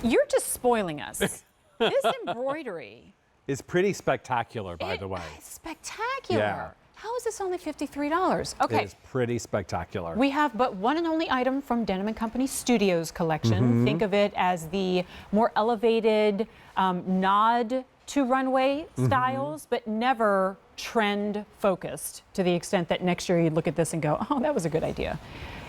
You're just spoiling us. This embroidery It's pretty spectacular, by the way. It's spectacular. Yeah. How is this only $53? Okay. It is pretty spectacular. We have but one and only item from Denim Co. Studios collection. Think of it as the more elevated nod to runway styles, but never trend focused to the extent that next year you'd look at this and go, oh, that was a good idea.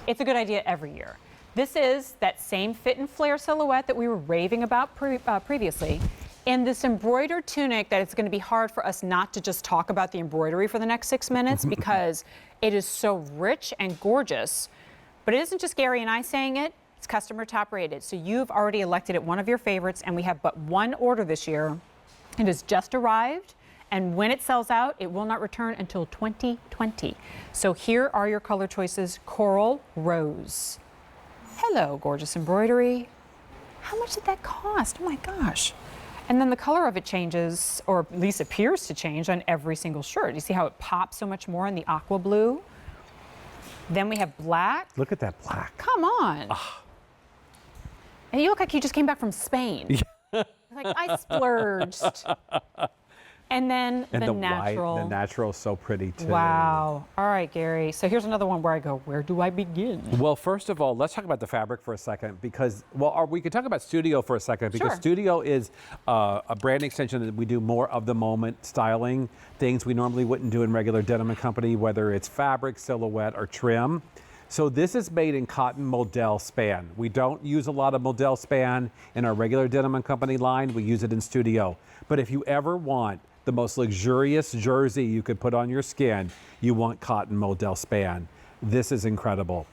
It's a good idea every year. This is that same fit and flare silhouette that we were raving about previously. And this embroidered tunic that it's going to be hard for us not to just talk about the embroidery for the next 6 minutes because it is so rich and gorgeous. But it isn't just Gary and I saying it, it's customer top rated. So you've already elected it one of your favorites, and we have but one order this year. It has just arrived, and when it sells out, it will not return until 2020. So here are your color choices. Coral Rose. Hello, gorgeous embroidery. How much did that cost? Oh my gosh. And then the color of it changes, or at least appears to change on every single shirt. You see how it pops so much more in the aqua blue? Then we have black. Look at that black. Come on. And you look like you just came back from Spain. Like, I splurged. And then the natural. White, the natural is so pretty too. Wow. All right, Gary. So here's another one where I go, where do I begin? Well, first of all, let's talk about the fabric for a second because, or we could talk about Studio for a second because Sure. Studio is a brand extension that we do more of the moment styling, things we normally wouldn't do in regular Denim & Company, whether it's fabric, silhouette, or trim. So this is made in cotton modal span. We don't use a lot of modal span in our regular Denim & Company line. We use it in Studio. But if you ever want the most luxurious jersey you could put on your skin, you want cotton modal span. This is incredible.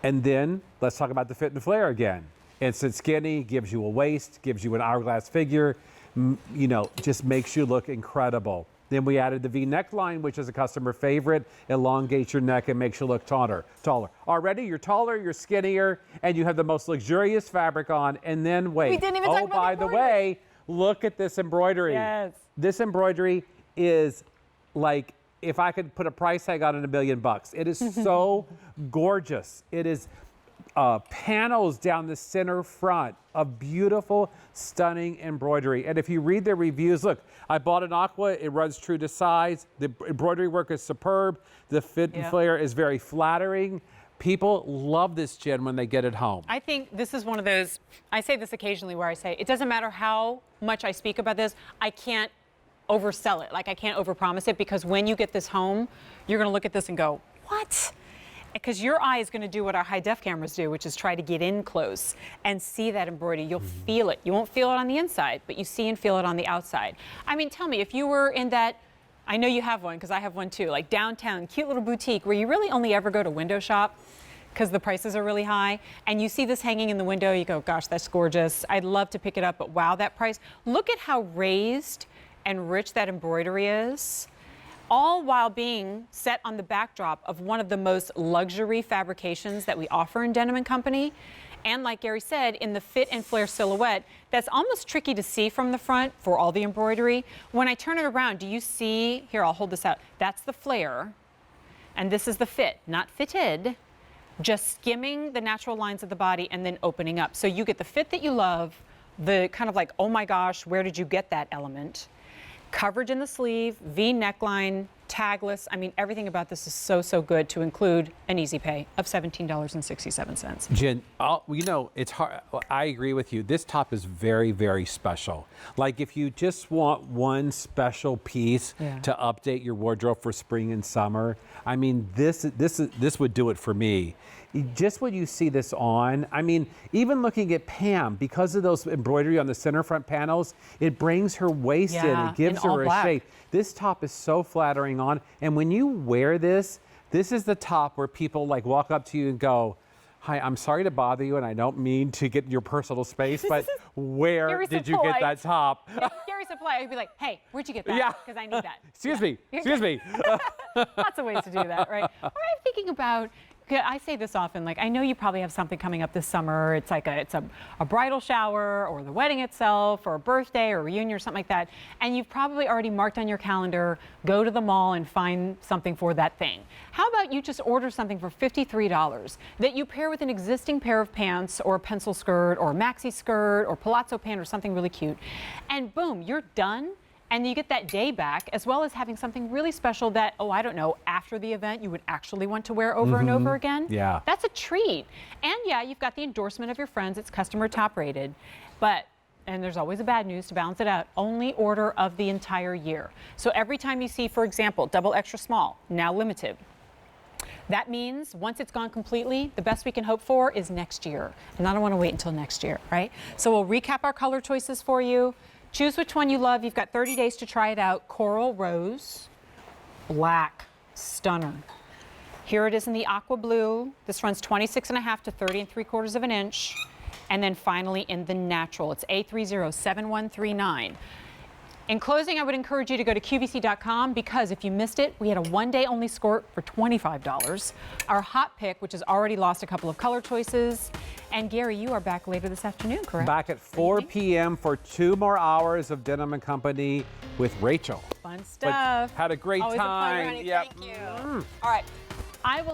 And then let's talk about the fit and flare again. It's skinny, gives you a waist, gives you an hourglass figure, you know, just makes you look incredible. Then we added the V neckline, which is a customer favorite, elongates your neck and makes you look taller. Already you're taller, you're skinnier, and you have the most luxurious fabric on. And then wait, We didn't even talk about by the the way, look at this embroidery. Yes. This embroidery is like, if I could put a price tag on it, $1 million. It is so gorgeous. It is panels down the center front of beautiful, stunning embroidery. And if you read their reviews, look, I bought an aqua. It runs true to size. The embroidery work is superb. The fit and flare is very flattering. People love this, Jen, when they get it home. I think this is one of those, I say this occasionally where I say, it doesn't matter how much I speak about this, I can't oversell it. Like, I can't overpromise it, because when you get this home, you're gonna look at this and go, what? Because your eye is gonna do what our high def cameras do, which is try to get in close and see that embroidery. You'll feel it. You won't feel it on the inside, but you see and feel it on the outside. I mean, tell me, if you were in that, I know you have one, because I have one too, like downtown, cute little boutique where you really only ever go to window shop because the prices are really high, and you see this hanging in the window, you go, gosh, that's gorgeous. I'd love to pick it up, but wow, that price. Look at how raised and rich that embroidery is, all while being set on the backdrop of one of the most luxury fabrications that we offer in Denim & Company. And like Gary said, in the fit and flare silhouette, that's almost tricky to see from the front for all the embroidery. When I turn it around, do you see, here, I'll hold this out. That's the flare, and this is the fit, not fitted, just skimming the natural lines of the body and then opening up. So you get the fit that you love, the kind of like, oh my gosh, where did you get that element? Coverage in the sleeve, V neckline, tagless. I mean, everything about this is so, so good, to include an easy pay of $17.67. Jen, you know, it's hard. I agree with you. This top is very, very special. Like, if you just want one special piece to update your wardrobe for spring and summer, I mean, this would do it for me. Just when you see this on, I mean, even looking at Pam, because of those embroidery on the center front panels, it brings her waist in. It gives her a shape. This top is so flattering on, and when you wear this, this is the top where people like walk up to you and go, hi, I'm sorry to bother you, and I don't mean to get in your personal space, but where did you get that top? Gary's a polite. He'd be like, hey, where'd you get that? Because I need that. Excuse me. Lots of ways to do that, right? Or I'm thinking about, I say this often, like, I know you probably have something coming up this summer. It's like a bridal shower or the wedding itself or a birthday or a reunion or something like that. And you've probably already marked on your calendar, go to the mall and find something for that thing. How about you just order something for $53 that you pair with an existing pair of pants or a pencil skirt or a maxi skirt or palazzo pant or something really cute. And boom, you're done. And you get that day back, as well as having something really special that, oh, I don't know, after the event, you would actually want to wear over and over again. Yeah. That's a treat. And yeah, you've got the endorsement of your friends. It's customer top rated. But, and there's always a bad news to balance it out, only order of the entire year. So every time you see, for example, double extra small, now limited. That means once it's gone completely, the best we can hope for is next year. And I don't want to wait until next year, right? So we'll recap our color choices for you. Choose which one you love. You've got 30 days to try it out. Coral Rose, black, stunner. Here it is in the aqua blue. This runs 26.5 to 30 3/4 of an inch. And then finally in the natural, it's A307139. In closing, I would encourage you to go to QVC.com because if you missed it, we had a one-day only skirt for $25. Our hot pick, which has already lost a couple of color choices. And Gary, you are back later this afternoon, correct? Back at 4 p.m. for 2 more hours of Denim Co with Rachel. Fun stuff. Had a great Always time. A pleasure, honey. Thank you. All right. I will